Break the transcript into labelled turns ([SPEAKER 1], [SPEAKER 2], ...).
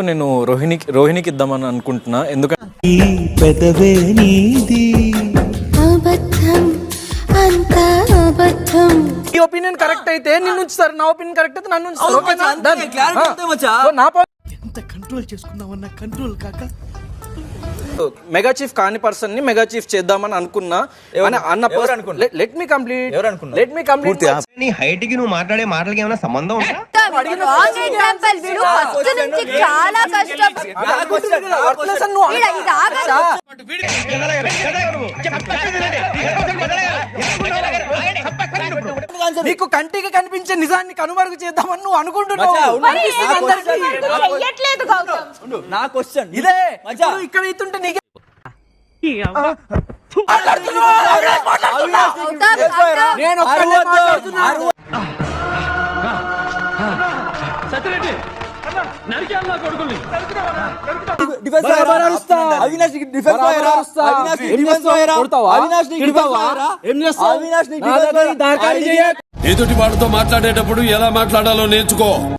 [SPEAKER 1] నేను రోహిణికి ఇద్దామని అనుకుంటున్నా. ఎందుకంటే ఈ ఒపీనియన్ కరెక్ట్ అయితే నిన్ను ఉంచుతారు, నా ఒపీనియన్ కరెక్ట్ అయితే నన్ను ఉంచుతారు.
[SPEAKER 2] ఎంత కంట్రోల్ చేసుకుందామన్నా కంట్రోల్ కాక
[SPEAKER 1] మెగా చీఫ్ కాని పర్సన్ ని మెగా చీఫ్ చేద్దామని అనుకున్నా. Let me complete.
[SPEAKER 3] నీ హైట్ కి నువ్వు మాట్లాడే మాటలకి ఏమైనా సంబంధం ఉందా?
[SPEAKER 1] నీకు కంటికి కనిపించే నిజాన్ని కనుమరుగు చేద్దామని నువ్వు అనుకుంటున్నావు.
[SPEAKER 4] నా క్వశ్చన్
[SPEAKER 1] ఇదే ఇక్కడ ఇస్తుంటే నీకే
[SPEAKER 5] ఎదుటి వాడితో మాట్లాడేటప్పుడు ఎలా మాట్లాడాలో నేర్చుకో.